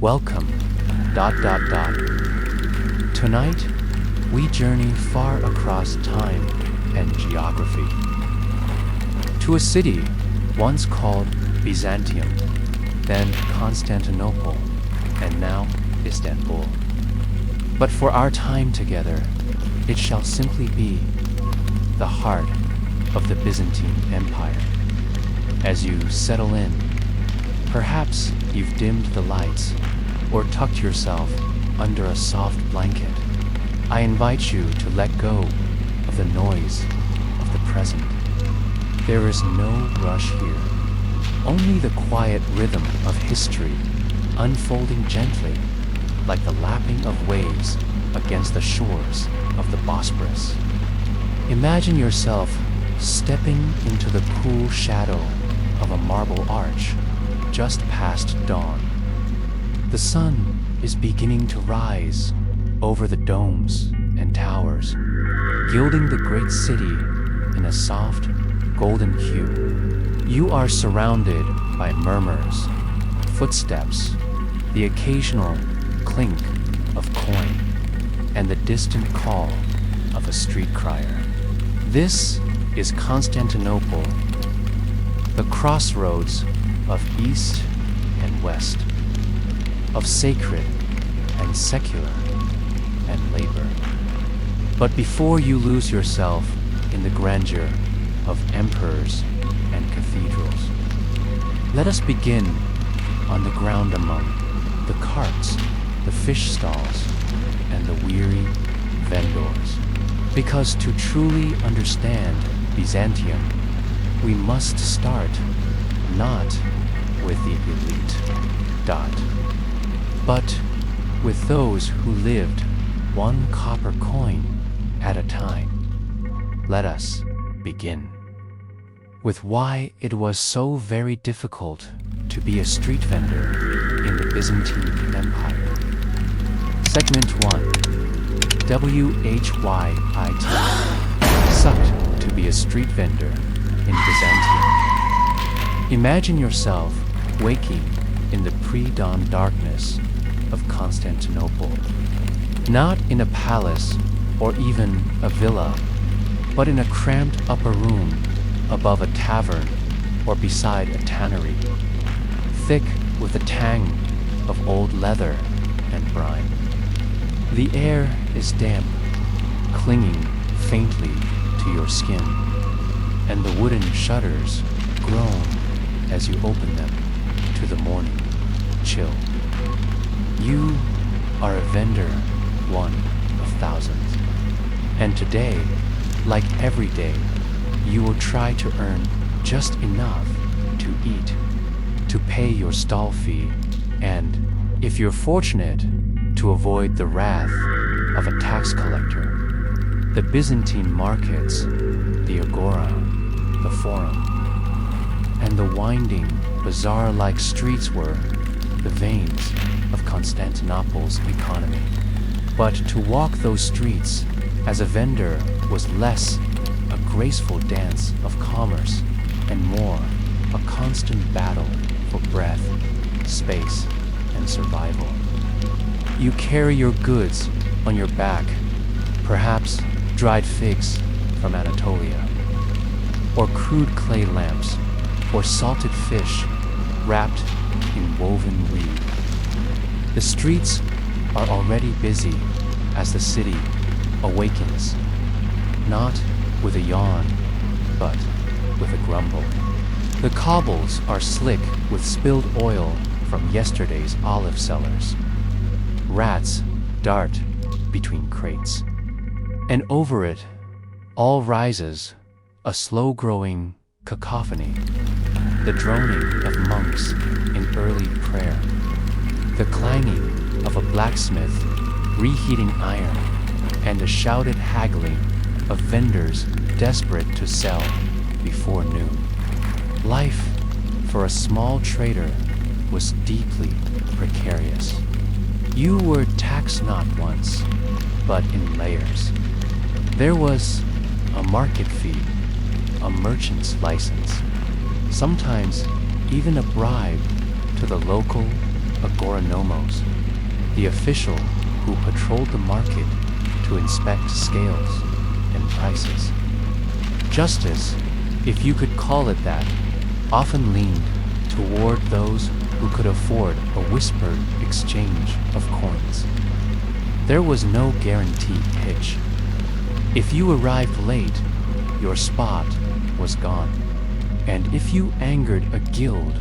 Welcome, ... Tonight, we journey far across time and geography to a city once called Byzantium, then Constantinople, and now Istanbul. But for our time together, it shall simply be the heart of the Byzantine Empire. As you settle in, perhaps you've dimmed the lights or tucked yourself under a soft blanket. I invite you to let go of the noise of the present. There is no rush here, only the quiet rhythm of history unfolding gently like the lapping of waves against the shores of the Bosporus. Imagine yourself stepping into the cool shadow of a marble arch just past dawn. The sun is beginning to rise over the domes and towers, gilding the great city in a soft, golden hue. You are surrounded by murmurs, footsteps, the occasional clink of coin, and the distant call of a street crier. This is Constantinople, the crossroads of East and West, of sacred and secular and labor. But before you lose yourself in the grandeur of emperors and cathedrals, let us begin on the ground among the carts, the fish stalls, and the weary vendors. Because to truly understand Byzantium, we must start not with the elite, but with those who lived one copper coin at a time. Let us begin with why it was so very difficult to be a street vendor in the Byzantine Empire. Segment 1. WHYIT. Sucked to be a street vendor in Byzantium. Imagine yourself waking in the pre-dawn darkness of Constantinople, not in a palace or even a villa, but in a cramped upper room above a tavern or beside a tannery, thick with the tang of old leather and brine. The air is damp, clinging faintly to your skin, and the wooden shutters groan as you open them to the morning chill. You are a vendor, one of thousands. And today, like every day, you will try to earn just enough to eat, to pay your stall fee, and, if you're fortunate, to avoid the wrath of a tax collector. The Byzantine markets, the agora, the forum, and the winding, bazaar-like streets were the veins of Constantinople's economy. But to walk those streets as a vendor was less a graceful dance of commerce and more a constant battle for breath, space, and survival. You carry your goods on your back, perhaps dried figs from Anatolia, or crude clay lamps, or salted fish wrapped in woven reed. The streets are already busy as the city awakens, not with a yawn, but with a grumble. The cobbles are slick with spilled oil from yesterday's olive cellars. Rats dart between crates. And over it all rises a slow-growing cacophony, the droning of monks in early prayer, the clanging of a blacksmith reheating iron, and a shouted haggling of vendors desperate to sell before noon. Life for a small trader was deeply precarious. You were taxed not once, but in layers. There was a market fee, a merchant's license, sometimes even a bribe to the local agoranomos, the official who patrolled the market to inspect scales and prices. Justice, if you could call it that, often leaned toward those who could afford a whispered exchange of coins. There was no guaranteed hitch. If you arrived late, your spot was gone. And if you angered a guild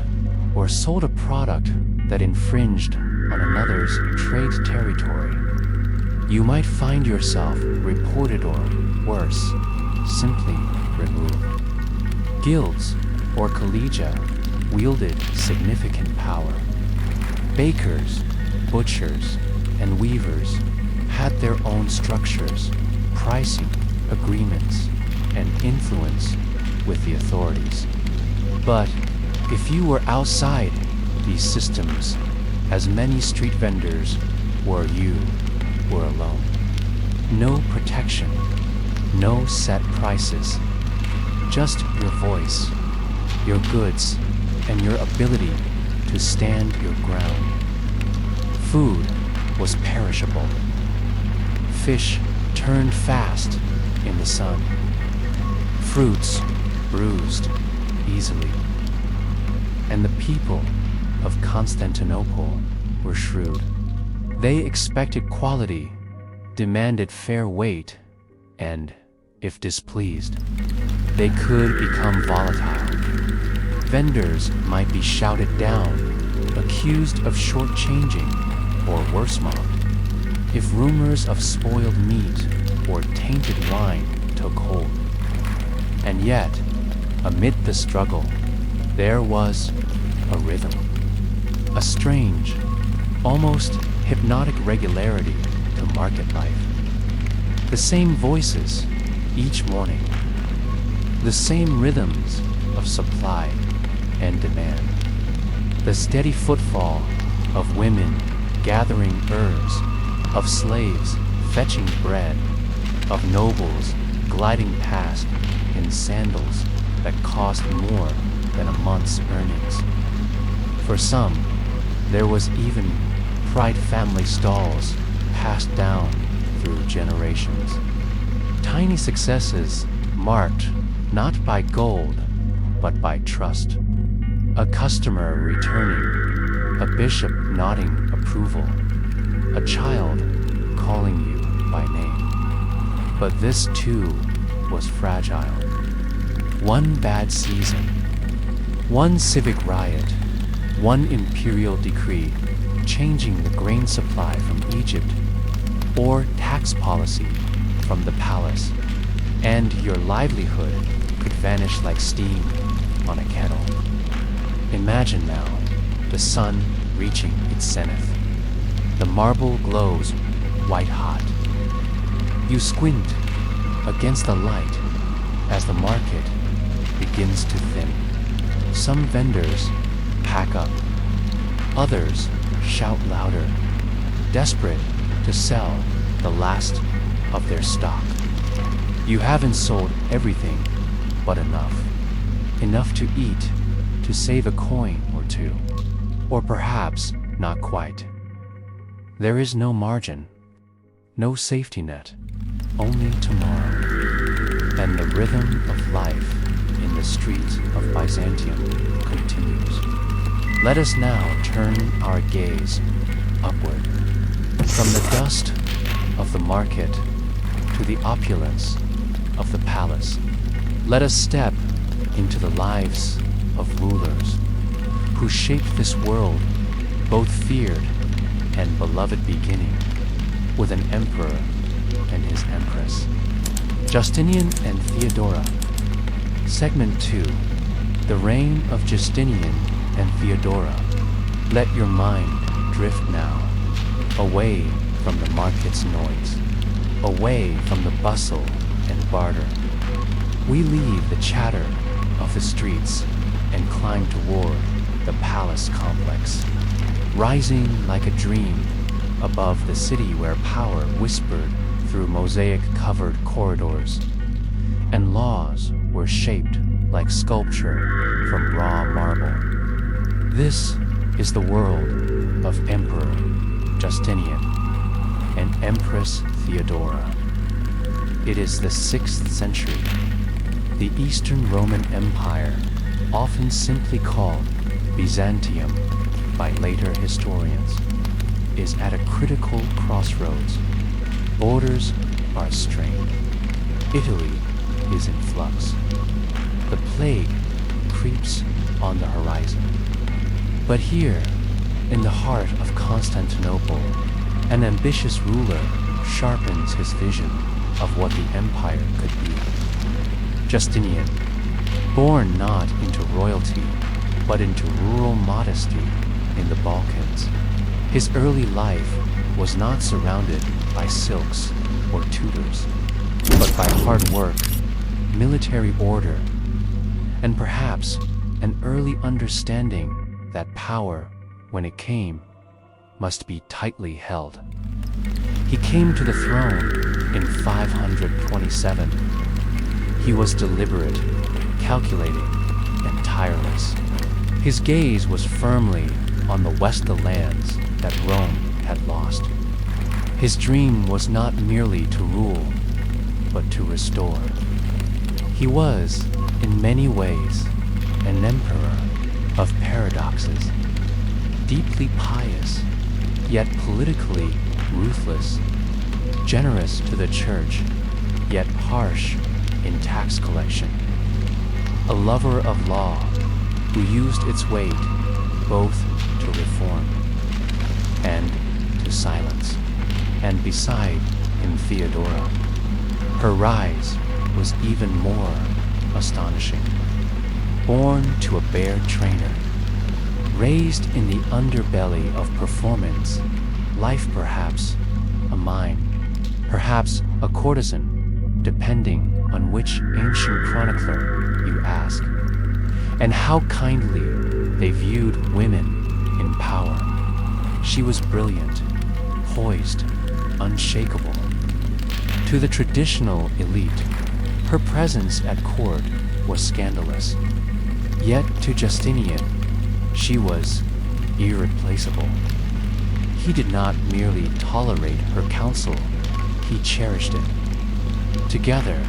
or sold a product that infringed on another's trade territory, you might find yourself reported or, worse, simply removed. Guilds or collegia wielded significant power. Bakers, butchers, and weavers had their own structures, pricing, agreements, and influence with the authorities. But if you were outside these systems, as many street vendors were, you were alone. No protection, no set prices, just your voice, your goods, and your ability to stand your ground. Food was perishable. Fish turned fast in the sun. Fruits bruised easily. And the people of Constantinople were shrewd. They expected quality, demanded fair weight, and, if displeased, they could become volatile. Vendors might be shouted down, accused of shortchanging, or worse mocked, if rumors of spoiled meat or tainted wine took hold. And yet, amid the struggle, there was a rhythm, a strange, almost hypnotic regularity to market life. The same voices each morning, the same rhythms of supply and demand, the steady footfall of women gathering herbs, of slaves fetching bread, of nobles gliding past in sandals that cost more than a month's earnings. For some, there was even pride family stalls passed down through generations. Tiny successes marked not by gold, but by trust. A customer returning, a bishop nodding approval, a child calling you by name. But this too was fragile. One bad season, one civic riot, one imperial decree changing the grain supply from Egypt, or tax policy from the palace, and your livelihood could vanish like steam on a kettle. Imagine now the sun reaching its zenith. The marble glows white hot. You squint against the light as the market begins to thin. Some vendors pack up, others shout louder, desperate to sell the last of their stock. You haven't sold everything, but enough. Enough to eat, to save a coin or two. Or perhaps not quite. There is no margin, no safety net, only tomorrow. And the rhythm of life in the streets of Byzantium continues. Let us now turn our gaze upward, from the dust of the market to the opulence of the palace. Let us step into the lives of rulers who shaped this world, both feared and beloved, beginning with an emperor and his empress. Justinian and Theodora. Segment 2. The reign of Justinian and Theodora. Let your mind drift now, away from the market's noise, away from the bustle and barter. We leave the chatter of the streets and climb toward the palace complex, rising like a dream above the city where power whispered through mosaic-covered corridors, and laws were shaped like sculpture from raw marble. This is the world of Emperor Justinian and Empress Theodora. It is the 6th century. The Eastern Roman Empire, often simply called Byzantium by later historians, is at a critical crossroads. Borders are strained. Italy is in flux. The plague creeps on the horizon. But here, in the heart of Constantinople, an ambitious ruler sharpens his vision of what the empire could be. Justinian, born not into royalty, but into rural modesty in the Balkans, his early life was not surrounded by silks or tutors, but by hard work, military order, and perhaps an early understanding that power, when it came, must be tightly held. He came to the throne in 527. He was deliberate, calculating, and tireless. His gaze was firmly on the Western lands that Rome had lost. His dream was not merely to rule, but to restore. He was, in many ways, an emperor of paradoxes, deeply pious, yet politically ruthless, generous to the church, yet harsh in tax collection, a lover of law who used its weight both to reform and to silence. And beside him Theodora, her rise was even more astonishing. Born to a bear trainer, raised in the underbelly of performance, life perhaps a mine, perhaps a courtesan, depending on which ancient chronicler you ask, and how kindly they viewed women in power. She was brilliant, poised, unshakable. To the traditional elite, her presence at court was scandalous. Yet to Justinian, she was irreplaceable. He did not merely tolerate her counsel, he cherished it. Together,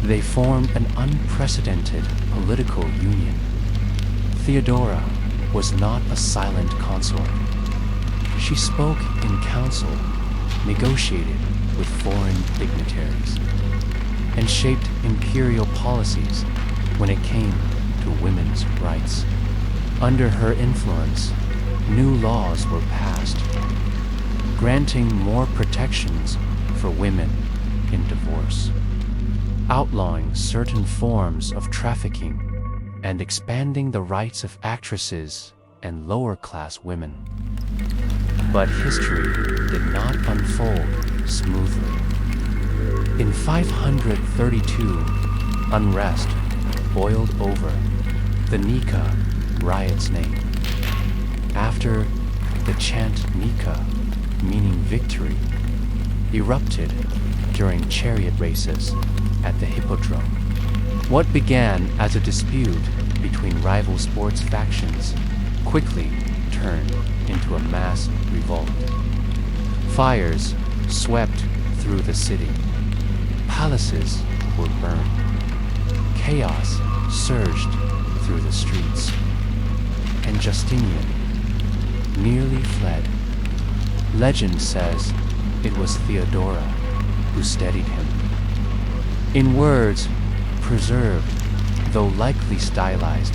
they formed an unprecedented political union. Theodora was not a silent consort. She spoke in council, negotiated with foreign dignitaries, and shaped imperial policies when it came to women's rights. Under her influence, new laws were passed, granting more protections for women in divorce, outlawing certain forms of trafficking, and expanding the rights of actresses and lower-class women. But history did not unfold smoothly. In 532, unrest boiled over the Nika riot's name. After the chant Nika, meaning victory, erupted during chariot races at the Hippodrome. What began as a dispute between rival sports factions quickly turned into a mass revolt. Fires swept through the city. Palaces were burned. Chaos surged through the streets. And Justinian nearly fled. Legend says it was Theodora who steadied him. In words preserved, though likely stylized,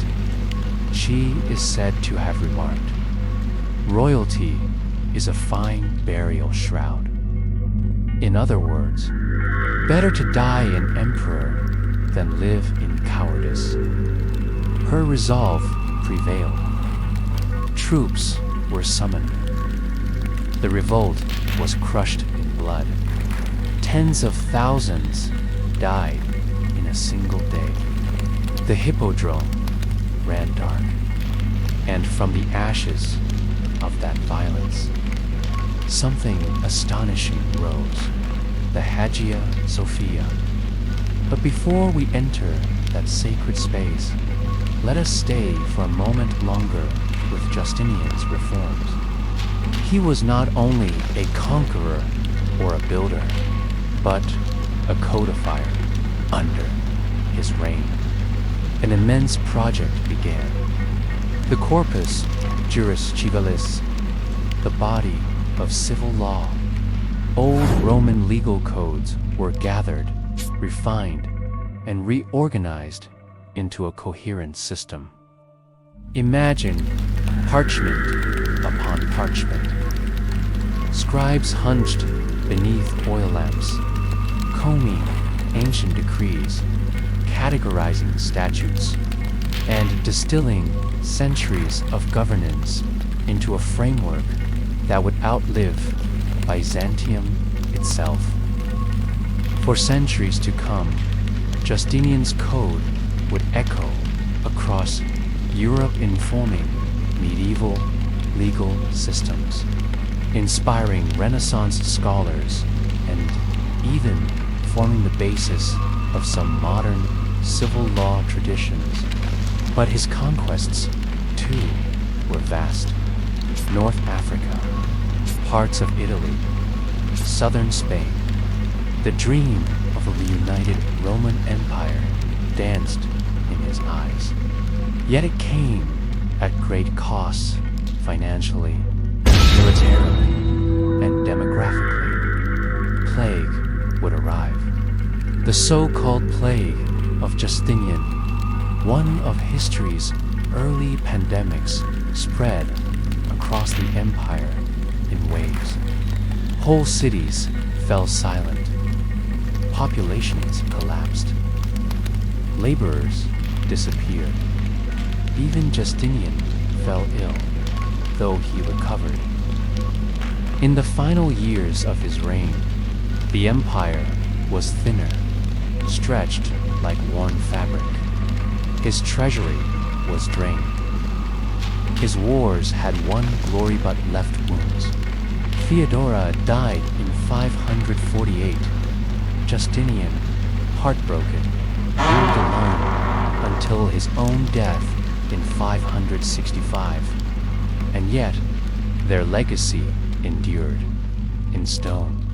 she is said to have remarked, "Royalty is a fine burial shroud." In other words, better to die an emperor than live in cowardice. Her resolve prevailed. Troops were summoned. The revolt was crushed in blood. Tens of thousands died in a single day. The Hippodrome ran dark, and from the ashes of that violence, something astonishing rose, the Hagia Sophia. But before we enter that sacred space, let us stay for a moment longer with Justinian's reforms. He was not only a conqueror or a builder, but a codifier under his reign. An immense project began. The corpus juris civilis, the body of civil law. Old Roman legal codes were gathered, refined, and reorganized into a coherent system. Imagine parchment upon parchment. Scribes hunched beneath oil lamps, combing ancient decrees, categorizing statutes, and distilling centuries of governance into a framework that would outlive Byzantium itself. For centuries to come, Justinian's code would echo across Europe, informing medieval legal systems, inspiring Renaissance scholars, and even forming the basis of some modern civil law traditions. But his conquests, too, were vast. North Africa, parts of Italy, southern Spain. The dream of a reunited Roman Empire danced in his eyes. Yet it came at great costs, financially, militarily, and demographically. Plague would arrive. The so-called plague of Justinian, one of history's early pandemics, spread across the empire in waves. Whole cities fell silent. Populations collapsed. Laborers disappeared. Even Justinian fell ill, though he recovered. In the final years of his reign, the empire was thinner, stretched like worn fabric. His treasury was drained. His wars had won glory but left wounds. Theodora died in 548. Justinian, heartbroken, ruled alone until his own death in 565. And yet, their legacy endured, in stone,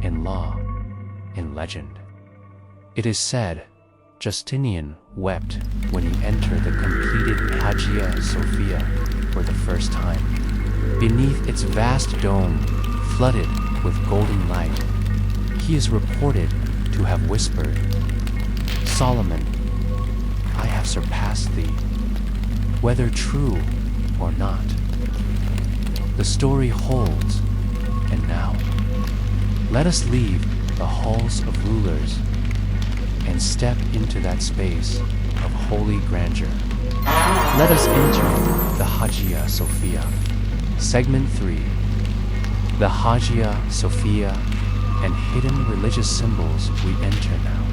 in law, in legend. It is said Justinian wept when he entered the completed Hagia Sophia for the first time. Beneath its vast dome, flooded with golden light, he is reported to have whispered, "Solomon, I have surpassed thee," whether true or not. The story holds, and now, let us leave the halls of rulers and step into that space of holy grandeur. Let us enter the Hagia Sophia. Segment 3. The Hagia Sophia and hidden religious symbols we enter now.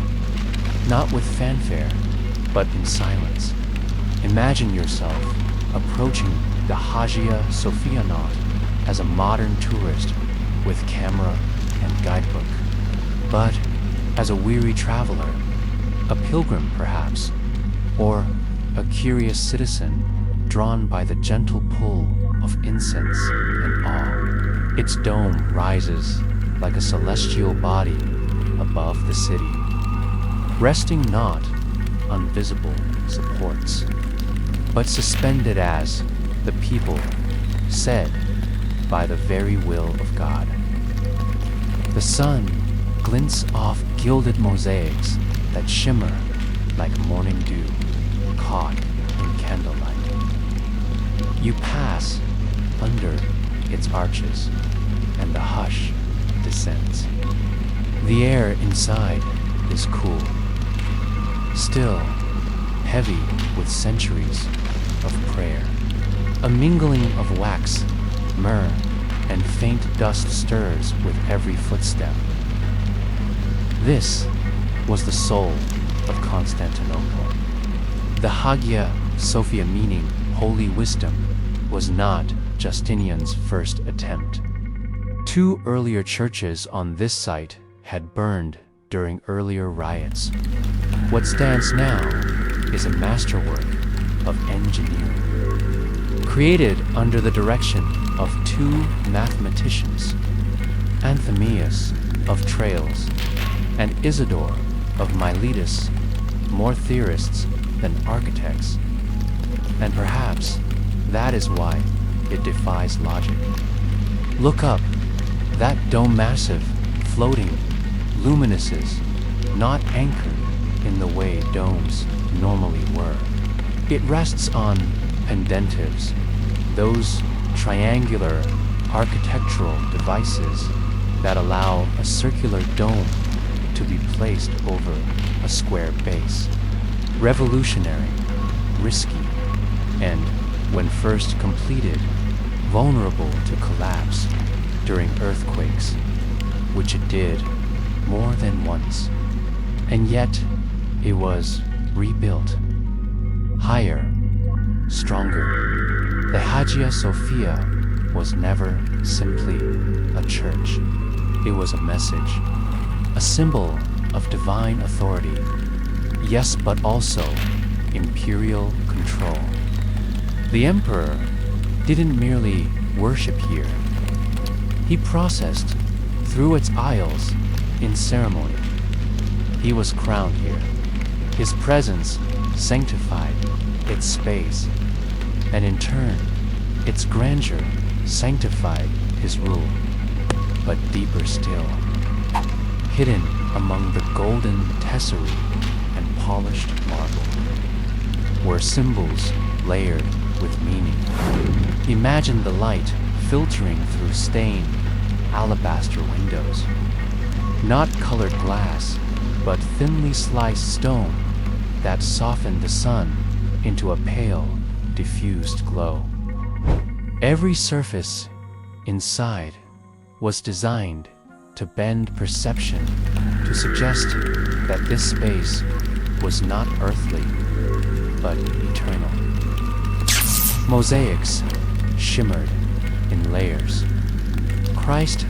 Not with fanfare, but in silence. Imagine yourself approaching the Hagia Sophia not as a modern tourist with camera and guidebook, but as a weary traveler, a pilgrim perhaps, or a curious citizen drawn by the gentle pull of incense and awe. Its dome rises like a celestial body above the city, resting not on visible supports, but suspended as the people said by the very will of God. The sun glints off gilded mosaics that shimmer like morning dew caught in candlelight. You pass under its arches, and the hush descends. The air inside is cool, still heavy with centuries of prayer. A mingling of wax, myrrh, and faint dust stirs with every footstep. This was the soul of Constantinople. The Hagia Sophia, meaning holy wisdom, was not Justinian's first attempt. 2 earlier churches on this site had burned during earlier riots. What stands now is a masterwork of engineering. Created under the direction of two mathematicians, Anthemius of Tralles and Isidore of Miletus, more theorists than architects. And perhaps that is why it defies logic. Look up, that dome massive, floating, luminesces, not anchored in the way domes normally were. It rests on pendentives, those triangular architectural devices that allow a circular dome to be placed over a square base. Revolutionary, risky, and, when first completed, vulnerable to collapse during earthquakes, which it did more than once. And yet, it was rebuilt. Higher, stronger. The Hagia Sophia was never simply a church. It was a message, a symbol of divine authority, yes, but also imperial control. The emperor didn't merely worship here. He processed through its aisles in ceremony. He was crowned here. His presence sanctified its space, and in turn, its grandeur sanctified his rule. But deeper still, hidden among the golden tesserae and polished marble, were symbols layered with meaning. Imagine the light filtering through stained alabaster windows. Not colored glass, but thinly sliced stone that softened the sun into a pale, diffused glow. Every surface inside was designed to bend perception, to suggest that this space was not earthly, but eternal. Mosaics shimmered in layers. Christ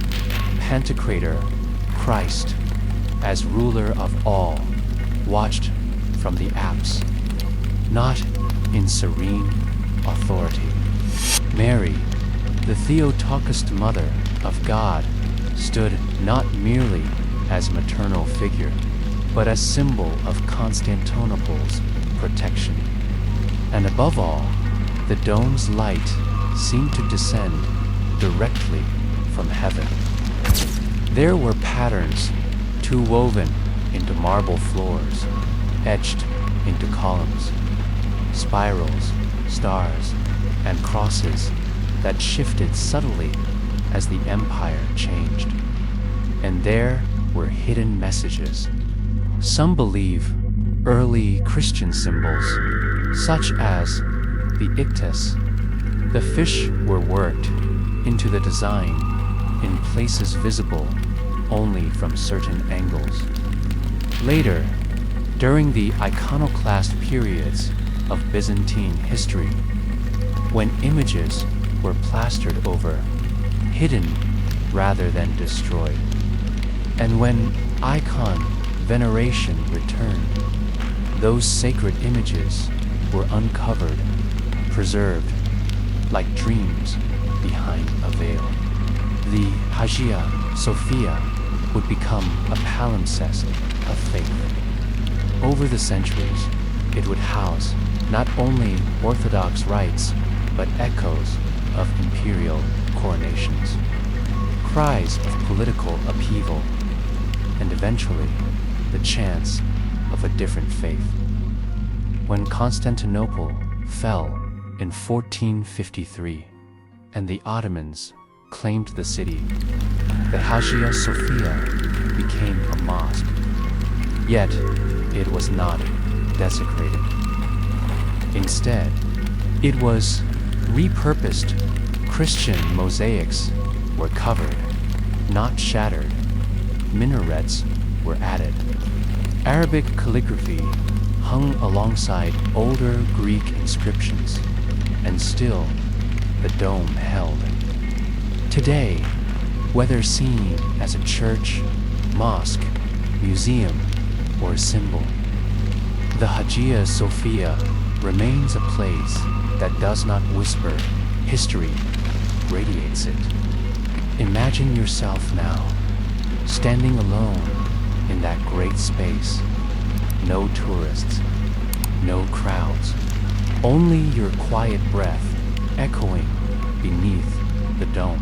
Pantocrator, Christ, as ruler of all, watched from the apse, not in serene authority. Mary, the Theotokos mother of God, stood not merely as maternal figure, but as symbol of Constantinople's protection. And above all, the dome's light seemed to descend directly from heaven. There were patterns too woven into marble floors, etched into columns, spirals, stars, and crosses that shifted subtly as the empire changed. And there were hidden messages. Some believe early Christian symbols, such as the ictus. The fish were worked into the design in places visible only from certain angles. Later, during the iconoclast periods of Byzantine history, when images were plastered over, hidden rather than destroyed, and when icon veneration returned, those sacred images were uncovered, preserved like dreams behind a veil. The Hagia Sophia would become a palimpsest of faith. Over the centuries, it would house not only Orthodox rites, but echoes of imperial coronations, cries of political upheaval, and eventually the chance of a different faith. When Constantinople fell in 1453 and the Ottomans claimed the city, the Hagia Sophia became a mosque. Yet, it was not desecrated. Instead, it was repurposed. Christian mosaics were covered, not shattered. Minarets were added. Arabic calligraphy hung alongside older Greek inscriptions, and still the dome held. Today, whether seen as a church, mosque, museum, or symbol, the Hagia Sophia remains a place that does not whisper, history radiates it. Imagine yourself now, standing alone in that great space. No tourists, no crowds, only your quiet breath echoing beneath the dome.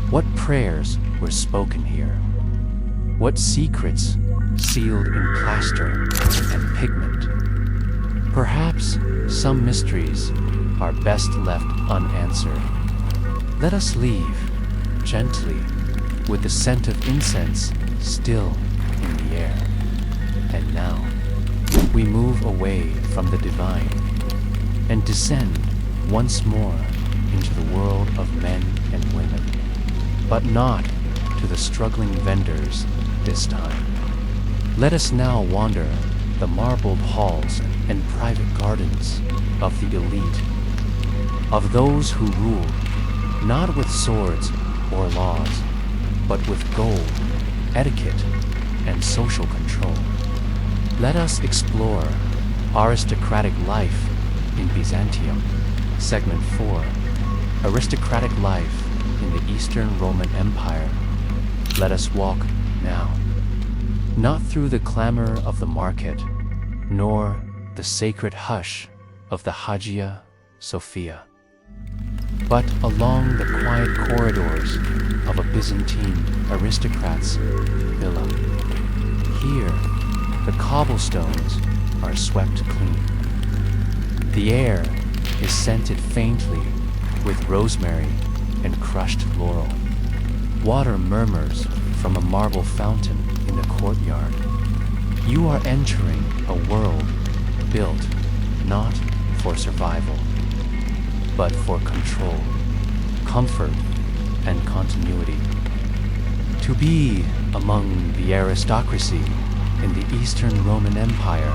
What prayers were spoken here? What secrets sealed in plaster and pigment? Perhaps some mysteries are best left unanswered. Let us leave gently with the scent of incense still in the air. And now we move away from the divine and descend once more into the world of men and women, but not to the struggling vendors this time. Let us now wander the marbled halls and private gardens of the elite, of those who ruled not with swords or laws, but with gold, etiquette, and social control. Let us explore aristocratic life in Byzantium. Segment 4. Aristocratic life in the Eastern Roman Empire. Let us walk now, not through the clamor of the market, nor the sacred hush of the Hagia Sophia, but along the quiet corridors of a Byzantine aristocrat's villa. Here, the cobblestones are swept clean. The air is scented faintly with rosemary and crushed laurel. Water murmurs from a marble fountain in the courtyard. You are entering a world built not for survival, but for control, comfort, and continuity. To be among the aristocracy in the Eastern Roman Empire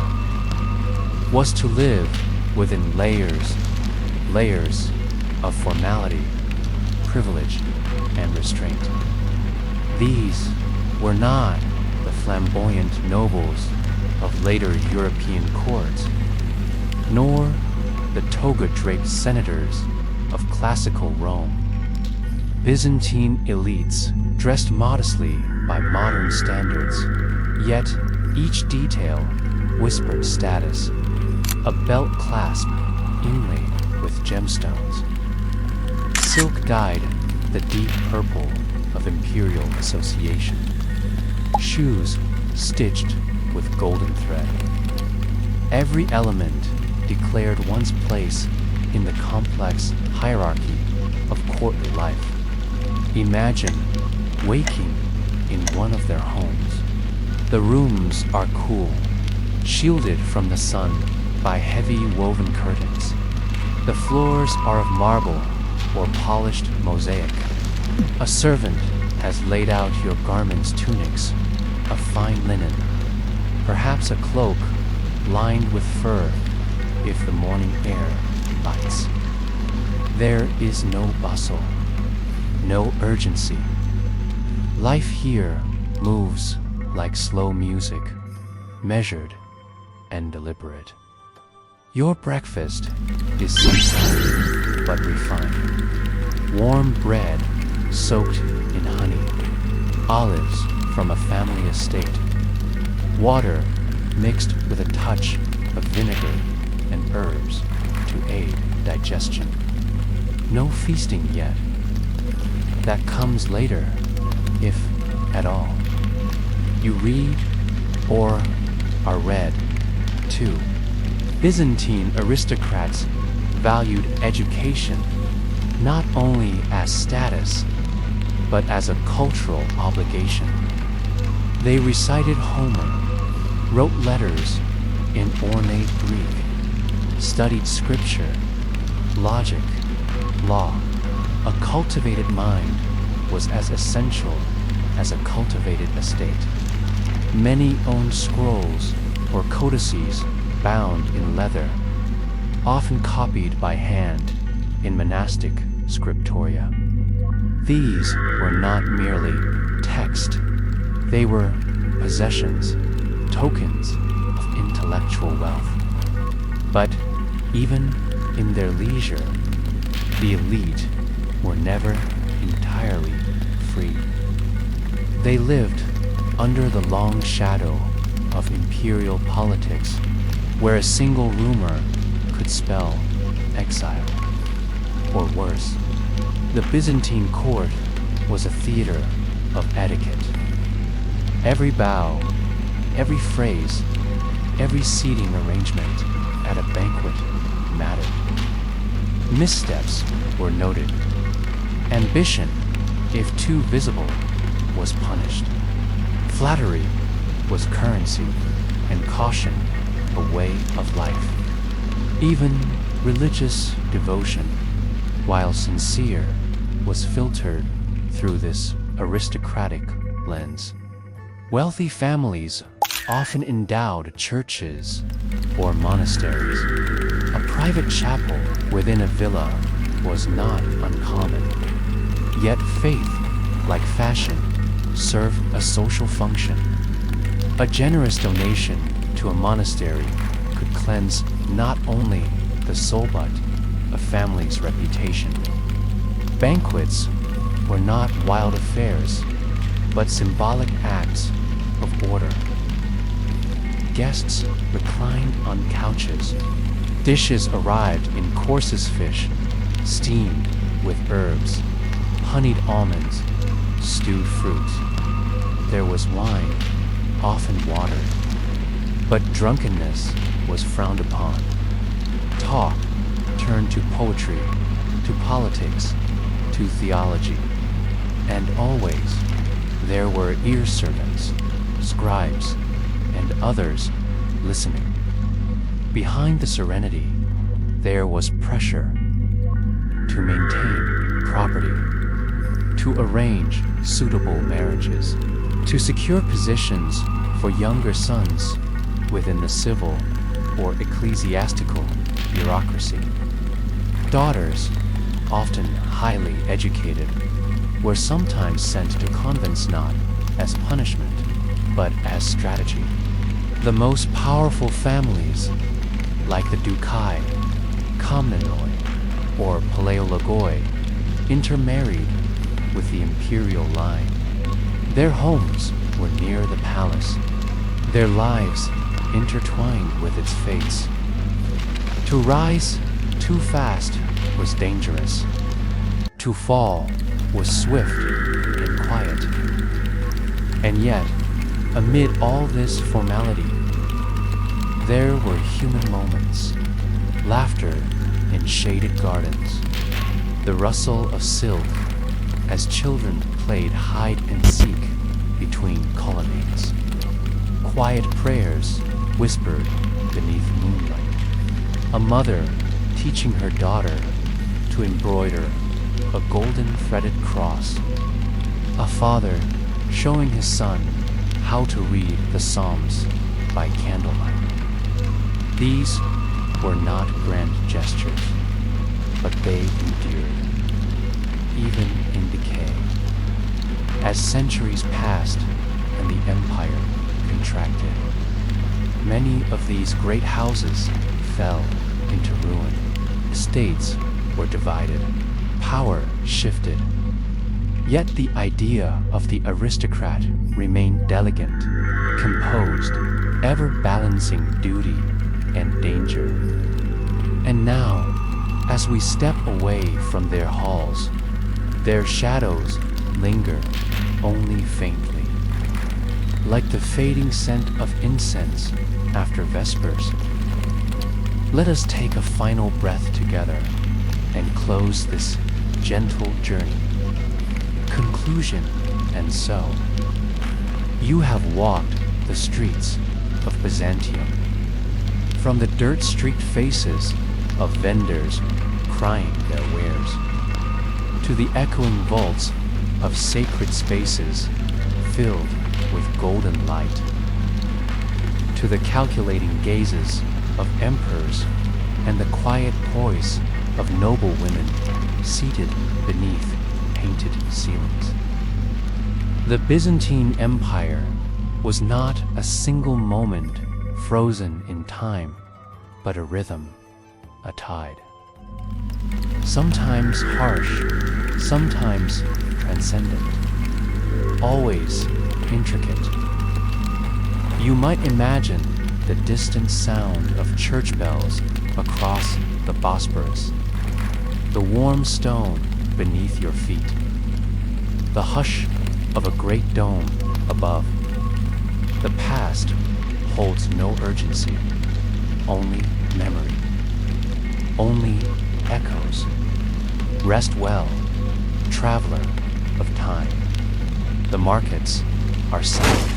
was to live within layers of formality, privilege, and restraint. These were not the flamboyant nobles of later European courts, nor the toga-draped senators of classical Rome. Byzantine elites dressed modestly by modern standards, yet each detail whispered status. A belt clasp inlaid with gemstones. Silk dyed the deep purple of imperial association. Shoes stitched with golden thread. Every element declared one's place in the complex hierarchy of courtly life. Imagine waking in one of their homes. The rooms are cool, shielded from the sun by heavy woven curtains. The floors are of marble or polished mosaic. A servant has laid out your garments' tunics of fine linen, perhaps a cloak lined with fur if the morning air bites. There is no bustle, no urgency. Life here moves like slow music, measured and deliberate. Your breakfast is simple but refined. Warm bread soaked in honey, olives from a family estate, water mixed with a touch of vinegar and herbs to aid digestion. No feasting yet. That comes later, if at all. You read or are read to. Byzantine aristocrats valued education not only as status, but as a cultural obligation. They recited Homer, wrote letters in ornate Greek, studied scripture, logic, law. A cultivated mind was as essential as a cultivated estate. Many owned scrolls or codices bound in leather, often copied by hand in monastic scriptoria. These were not merely text, they were possessions, tokens of intellectual wealth. But Even in their leisure, the elite were never entirely free. They lived under the long shadow of imperial politics, where a single rumor could spell exile. Or worse, the Byzantine court was a theater of etiquette. Every bow, every phrase, every seating arrangement at a banquet mattered. Missteps were noted. Ambition, if too visible, was punished. Flattery was currency, and caution a way of life. Even religious devotion, while sincere, was filtered through this aristocratic lens. Wealthy families often endowed churches or monasteries. A private chapel within a villa was not uncommon. Yet faith, like fashion, served a social function. A generous donation to a monastery could cleanse not only the soul but a family's reputation. Banquets were not wild affairs, but symbolic acts of order. Guests reclined on couches. Dishes arrived in coarsest fish, steamed with herbs, honeyed almonds, stewed fruits. There was wine, often water, but drunkenness was frowned upon. Talk turned to poetry, to politics, to theology, and always there were ear servants, scribes, and others listening. Behind the serenity, there was pressure to maintain property, to arrange suitable marriages, to secure positions for younger sons within the civil or ecclesiastical bureaucracy. Daughters, often highly educated, were sometimes sent to convents not as punishment, but as strategy. The most powerful families, like the Ducai, Komnenoi, or Paleologoi, intermarried with the imperial line. Their homes were near the palace, their lives intertwined with its fates. To rise too fast was dangerous. To fall was swift and quiet. And yet, amid all this formality, there were human moments, laughter in shaded gardens, the rustle of silk as children played hide and seek between colonnades, quiet prayers whispered beneath moonlight, a mother teaching her daughter to embroider a golden threaded cross, a father showing his son how to read the Psalms by candlelight. These were not grand gestures, but they endured, even in decay. As centuries passed and the empire contracted, many of these great houses fell into ruin. Estates were divided, power shifted. Yet the idea of the aristocrat remained delicate, composed, ever balancing duty and danger. And now, as we step away from their halls, their shadows linger only faintly, like the fading scent of incense after Vespers. Let us take a final breath together and close this gentle journey. Conclusion. And so, you have walked the streets of Byzantium, from the dirt-streaked faces of vendors crying their wares, to the echoing vaults of sacred spaces filled with golden light, to the calculating gazes of emperors and the quiet poise of noble women seated beneath painted ceilings. The Byzantine Empire was not a single moment frozen in time, but a rhythm, a tide. Sometimes harsh, sometimes transcendent, always intricate. You might imagine the distant sound of church bells across the Bosporus, the warm stone beneath your feet, the hush of a great dome above. The past holds no urgency, only memory, only echoes. Rest well, traveler of time. The markets are silent,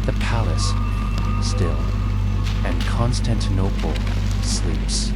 the palace still, and Constantinople sleeps.